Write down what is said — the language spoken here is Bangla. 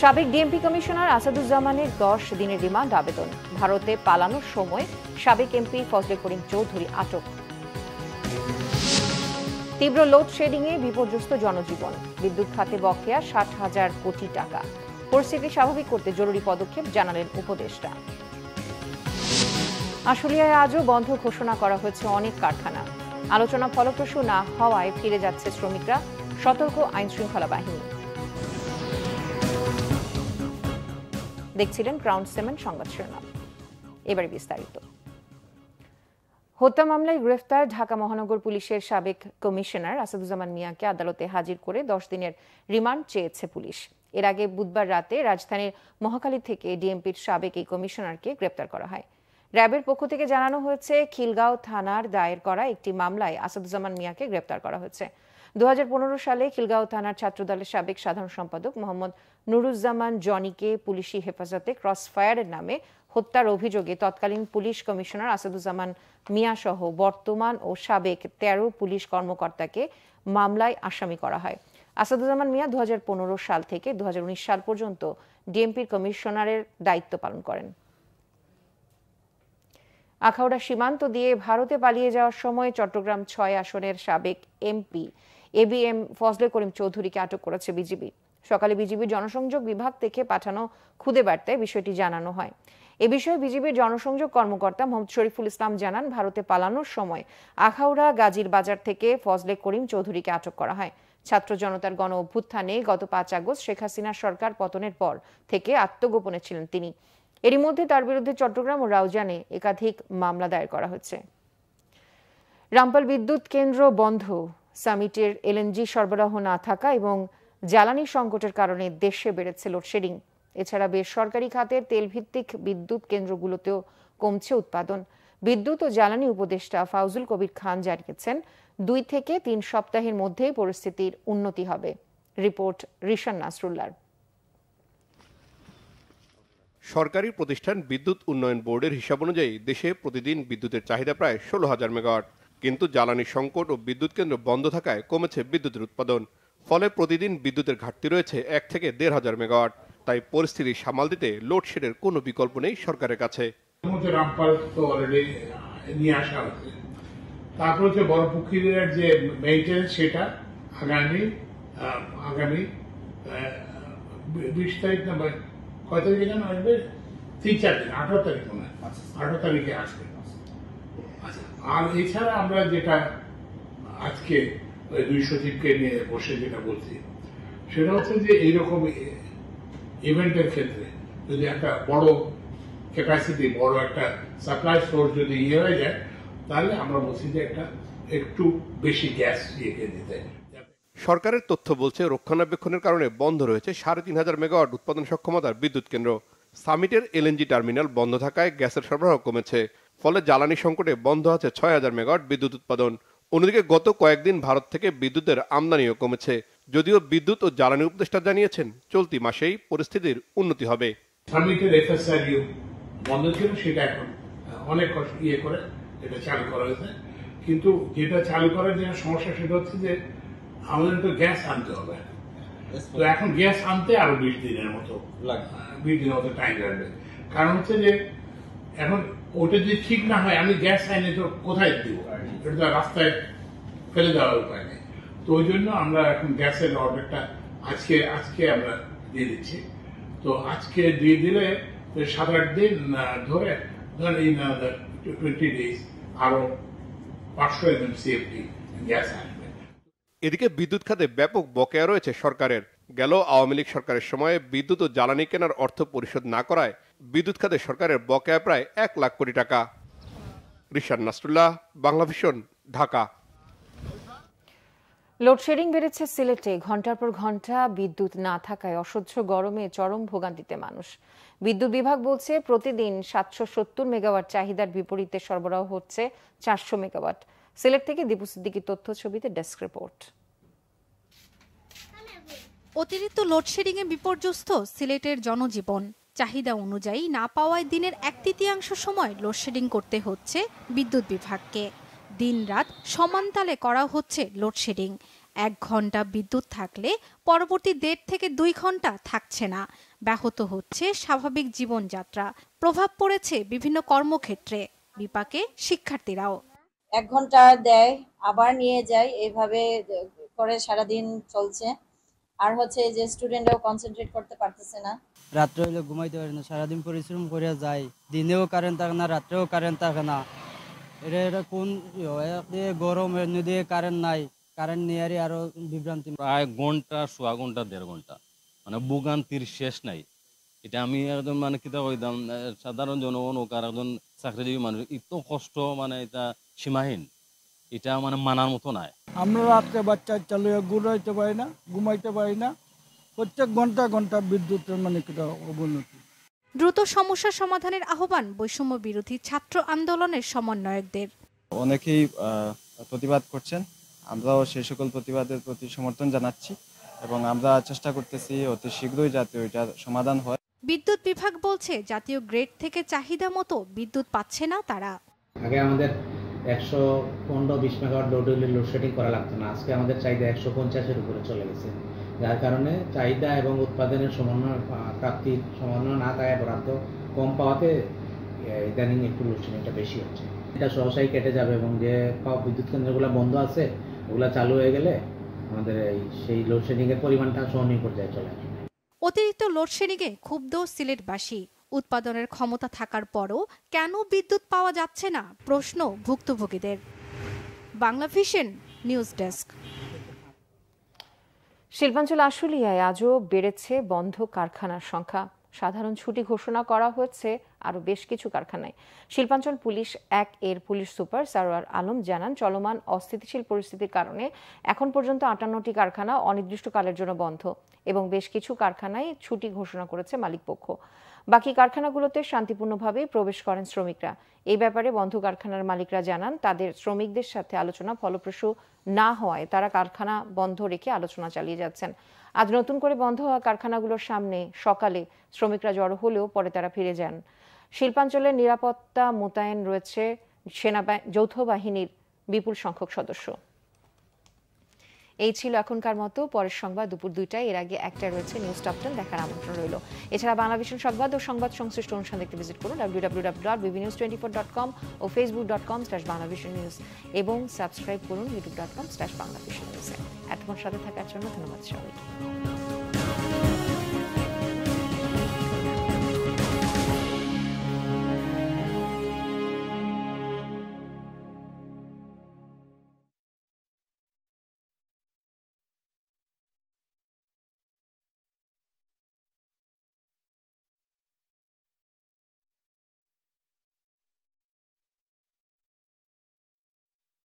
সাবেক ডিএমপি কমিশনার আসাদুজ্জামানের 10 দিনের রিমান্ড আবেদন। ভারতে পালানোর সময় সাবেক এমপি ফজলে করিম চৌধুরী আটক। তীব্র লোডশেডিংয়ে বিপর্যস্ত জনজীবন, বিদ্যুৎ খাতে বকেয়া 60,000 কোটি টাকা। পরিস্থিতি স্বাভাবিক করতে জরুরি পদক্ষেপ জানালেন উপদেষ্টা। আশুলিয়ায় আজও বন্ধ ঘোষণা করা হয়েছে অনেক কারখানা। আলোচনা ফলপ্রসূ না হওয়ায় ফিরে যাচ্ছে শ্রমিকরা, সতর্ক আইন শৃঙ্খলা বাহিনী। দেখছিলেন ক্রাউন সিমেন্ট সংবাদ শিরোনাম, এবারে বিস্তারিত। হত্যা মামলায় গ্রেফতার ঢাকা মহানগর পুলিশের সাবেক কমিশনার আসাদুজ্জামান মিয়াকে আদালতে হাজির করে 10 দিনের রিমান্ড চেয়েছে পুলিশ। এর আগে বুধবার রাতে রাজধানীর মহাখালী থেকে ডিএমপির সাবেক এই কমিশনারকে গ্রেপ্তার করা হয়। র্যাবের পক্ষ থেকে জানানো হয়েছে, খিলগাঁও থানার দায়ের করা একটি মামলায় আসাদুজ্জামান মিয়াকে গ্রেপ্তার করা হয়েছে। 2015 সালে খিলগাঁও থানার ছাত্রদলের সাবেক সাধারণ সম্পাদক মোহাম্মদ নুরুজ্জামান জনিকে পুলিশি হেফাজতে ক্রসফায়ারের নামে হত্যার অভিযোগে তৎকালীন পুলিশ কমিশনার আসাদুজ্জামান মিয়া সহ বর্তমান ও সাবেক 13 পুলিশ কর্মকর্তাকে মামলায় আসামি করা হয়। আসাদুজ্জামান মিয়া 2015 সাল থেকে 2019 সাল পর্যন্ত ডিএমপির কমিশনারের দায়িত্ব পালন করেন। আখাউড়া সীমান্ত দিয়ে ভারতে পালিয়ে যাওয়ার সময় চট্টগ্রাম 6 আসনের সাবেক এমপি এবিএম ফজলে করিম চৌধুরীকে আটক করেছে বিজিবি। সকালে বিজিবির জনসংযোগ বিভাগ থেকে পাঠানো খুদে বার্তায় বিষয়টি জানানো হয়। এ বিষয়ে বিজিবির জনসংযোগ কর্মকর্তা মোহাম্মদ শরীফুল ইসলাম জানান, ভারতে পালানোর সময় আখাউড়া গাজীর বাজার থেকে ফজলে করিম চৌধুরীকে আটক করা হয়। ছাত্র জনতার গণ অভ্যুত্থানে গত 5 আগস্ট শেখ হাসিনার সরকার পতনের পর থেকে আত্মগোপনে ছিলেন তিনি। এরই মধ্যে তার বিরুদ্ধে চট্টগ্রাম ও রাউজানে একাধিক মামলা দায়ের করা হচ্ছে। রামপাল বিদ্যুৎ কেন্দ্র বন্ধ, সামিটের এলএনজি সরবরাহ না থাকা এবং জ্বালানি সংকটের কারণে দেশে বেড়েছে লোডশেডিং। এছাড়া বেসরকারি খাতের তেলভিত্তিক বিদ্যুৎ কেন্দ্রগুলোতেও কমছে উৎপাদন। বিদ্যুৎ ও জ্বালানি উপদেষ্টা ফাউজুল কবির খান জানিয়েছেন, 2 থেকে 3 সপ্তাহের মধ্যেই পরিস্থিতির উন্নতি হবে। রিপোর্ট রিশান নাসরুল্লাহ। সরকারি প্রতিষ্ঠান বিদ্যুৎ উন্নয়ন বোর্ডের হিসাব অনুযায়ী দেশে প্রতিদিন বিদ্যুতের চাহিদা প্রায় 16,000 মেগাওয়াট। কিন্তু জ্বালানি সংকট ও বিদ্যুৎ কেন্দ্র বন্ধ থাকায় কমেছে বিদ্যুতের উৎপাদন। ফলে প্রতিদিন বিদ্যুতের ঘাটতি রয়েছে 1 থেকে 1,500 মেগাওয়াট। তাই পরিস্থিতি সামাল দিতে লোডশেডের কোনো বিকল্প নেই সরকারের কাছে। রামপাল তো অলরেডি নিয়ে আসা হচ্ছে, তারপর হচ্ছে বড় পুকুরের যে মেইনটেন্স সেটা আগামী 20 তারিখ না কয় তারিখে যেন আসবে, 3-4 দিন, 18 তারিখ মনে হয়, 18 তারিখে আসবে। আর এছাড়া আমরা যেটা আজকে 2 সচিবকে নিয়ে বসে যেটা বলছি, সেটা হচ্ছে যে এইরকম ইভেন্টের ক্ষেত্রে যদি একটা বড় ক্যাপাসিটি, বড় একটা সাপ্লাই সোর্স যদি হয়ে যায়, তাহলে আমরা বলছি যে একটু বেশি গ্যাস দিতে। সরকারের তথ্য বলছে, রক্ষণাবেক্ষণের কারণে বন্ধ রয়েছে 3,500 মেগাওয়াট উৎপাদন সক্ষমতার বিদ্যুৎ কেন্দ্র। সামিটের এলএনজি টার্মিনাল বন্ধ থাকায় গ্যাসের সরবরাহ কমেছে। ফলে জ্বালানি সংকটে বন্ধ আছে 6,000 মেগাওয়াট বিদ্যুৎ উৎপাদন। অন্যদিকে গত কয়েকদিন ভারত থেকে বিদ্যুতের আমদানিও কমেছে। যদিও বিদ্যুৎ ও জ্বালানি উপদেষ্টা জানিয়েছেন, চলতি মাসেই পরিস্থিতির উন্নতি হবে। সামিটের এফএসআরইউ বন্ধ ছিল, সেটা এখন অনেক করে এটা চালু করা হয়েছে। কিন্তু যেটা চালু করার যে সমস্যা, সেটা হচ্ছে যে আমাদের তো গ্যাস আনতে হবে। তো এখন গ্যাস আনতে আরো 20 দিনের মতো টাইম লাগবে। কারণ হচ্ছে যে এখন ওটা যদি ঠিক না হয়, আমি গ্যাস আইনে তো কোথায় দিব, এটা তো রাস্তায় ফেলে দেওয়ার উপায় নেই। তো ওই জন্য আমরা এখন গ্যাসের অর্ডারটা আজকে আমরা দিয়ে দিচ্ছি। তো আজকে দিয়ে দিলে 7-8 দিন ধরে, এই 20 days আরো 500 MMCFD গ্যাস আসবে। এদিকে বিদ্যুৎ খাতে ব্যাপক বকেয়া রয়েছে সরকারের। গেল আওয়ামী লীগ সরকারের সময়ে বিদ্যুৎ ও জ্বালানি কেনার অর্থ পরিশোধ না করায় বিদ্যুৎ খাতে সরকারের বকেয়া প্রায় 1 লাখ কোটি টাকা। রিশান নাসরুল্লাহ, বাংলাভিশন, ঢাকা। লোডশেডিং বেড়েছে সিলেটে। ঘন্টার পর ঘন্টা বিদ্যুৎ না থাকায় অসহ্য গরমে চরম ভোগান্তিতে মানুষ। বিদ্যুৎ বিভাগ বলছে, প্রতিদিন 770 মেগাওয়াট চাহিদার বিপরীতে সরবরাহ হচ্ছে 400 মেগাওয়াট। সিলেট থেকে দীপু সিদ্দিকীর তথ্য ছবিতে ডেস্ক রিপোর্ট। অতিরিক্ত লোডশেডিংয়ে বিপর্যস্ত সিলেটের জনজীবন। চাহিদা অনুযায়ী না পাওয়ায় দিনের 1/3 সময় লোডশেডিং করতে হচ্ছে বিদ্যুৎ বিভাগকে। দিন রাত সমানতালে করা হচ্ছে লোডশেডিং। 1 ঘন্টা বিদ্যুৎ থাকলে পরবর্তী 1.5 থেকে 2 ঘন্টা থাকছে না। ব্যাহত হচ্ছে স্বাভাবিক জীবনযাত্রা, প্রভাব পড়েছে বিভিন্ন কর্মক্ষেত্রে, বিপাকে শিক্ষার্থীরাও। 1 ঘন্টা দেয় আবার নিয়ে যায়, এইভাবে করে সারাদিন চলছে। আর হচ্ছে যে স্টুডেন্টরাও কনসেন্ট্রেট করতে পারতেছে না। রাত্রে হইলে ঘুমাইতে পারি না, সারাদিন পরিশ্রম করে যায়, দিনেও কারেন্ট থাকে না, রাত্রেও কারেন্ট থাকে না। এটা কোন গরম দিয়ে কারেন্ট নাই, কারেন্ট নিয়ে আরো বিভ্রান্তি। প্রায় ঘন্টা, সোয়া ঘন্টা, 1.5 ঘন্টা, মানে ভোগান্তির শেষ নাই। এটা আমি একদম মানে কিতা কইতাম, সাধারণ জনগণ হোক আর একজন চাকরিজীবী মানুষ, এত কষ্ট মানে এটা সীমাহীন, এটা মানে মানার মতো নাই। আমরা রাত্রে বাচ্চা চালু ঘুরাইতে পারি না, ঘুমাইতে পারি না, প্রত্যেক ঘন্টা ঘন্টা বিদ্যুতের মানে কিটা অবনতি। দ্রুত সমস্যা সমাধানের আহ্বান বৈষম্য বিরোধী ছাত্র আন্দোলনের সমন্বয়কদের। অনেকেই প্রতিবাদ করছেন, আমরাও সেই সকল প্রতিবাদের প্রতি সমর্থন জানাচ্ছি এবং আমরা চেষ্টা করতেছি অতি শীঘ্রই যাতে ওইটার সমাধান হয়। বিদ্যুৎ বিভাগ বলছে জাতীয় গ্রেড থেকে চাহিদা মতো বিদ্যুৎ পাচ্ছে না তারা। আগে আমাদের 115-20 মেগাওয়াট লোড হলে লোডশেডিং করা লাগতো না, আজকে আমাদের চাহিদা 150-এর উপরে চলে গেছে, যার কারণে চাহিদা এবং উৎপাদনের সমন্বয়, প্রাপ্তির সমন্বয় না থাকায় বরাদ্দ কম পাওয়াতে ইদানিং একটু লোডশেডিংটা বেশি হচ্ছে। এটা সহসাই কেটে যাবে এবং যে বিদ্যুৎ কেন্দ্রগুলো বন্ধ আছে ওগুলো চালু হয়ে গেলে আমাদের সেই লোডশেডিংয়ের পরিমাণটা সহনীয় পর্যায়ে চলে আসবে। অতিরিক্ত লোডশেডিংয়ে ক্ষুব্ধ সিলেটবাসী। উৎপাদনের ক্ষমতা থাকার পরও কেন বিদ্যুৎ পাওয়া যাচ্ছে না প্রশ্ন ভুক্তভোগীদের। Bangla vision news desk. শিল্পাঞ্চল আশুলিয়ায় আজও বেড়েছে বন্ধ কারখানার সংখ্যা। সাধারণ ছুটি ঘোষণা করা হয়েছে আরও বেশ কিছু কারখানায়। শিল্পাঞ্চল পুলিশ 1 এর পুলিশ সুপার সারোয়ার আলম জানান, চলমান অস্থিতিশীল পরিস্থিতির কারণে এখন পর্যন্ত 58টি কারখানা অনির্দিষ্টকালের জন্য বন্ধ এবং বেশ কিছু কারখানায় ছুটি ঘোষণা করেছে মালিকপক্ষ। বাকি কারখানাগুলোতে শান্তিপূর্ণভাবে প্রবেশ করেন শ্রমিকরা। এই ব্যাপারে বন্ধ কারখানার মালিকরা জানান, তাদের শ্রমিকদের সাথে আলোচনা ফলপ্রসূ না হওয়ায় তারা কারখানা বন্ধ রেখে আলোচনা চালিয়ে যাচ্ছেন। আজ নতুন করে বন্ধ হওয়া কারখানাগুলোর সামনে সকালে শ্রমিকরা জড়ো হলেও পরে তারা ফিরে যান। শিল্পাঞ্চলের নিরাপত্তা মোতায়েন রয়েছে যৌথ বাহিনীর বিপুল সংখ্যক সদস্য। এই ছিল এখনকার মতো। পরের সংবাদ দুপুর 2টায়, এর আগে 1টায় রয়েছে নিউজ টপ 10 দেখার আমন্ত্রণ রইল। এছাড়া বাংলা ভিশন সংবাদ ও সংবাদ সংশ্লিষ্ট অনুষ্ঠান দেখতে ভিজিট করুন www.bbnews24.com ও facebook.com/banglavisionnews এবং সাবস্ক্রাইব করুন youtube.com/banglavisionnews। এতক্ষণ সাথে থাকার জন্য ধন্যবাদ সবাইকে।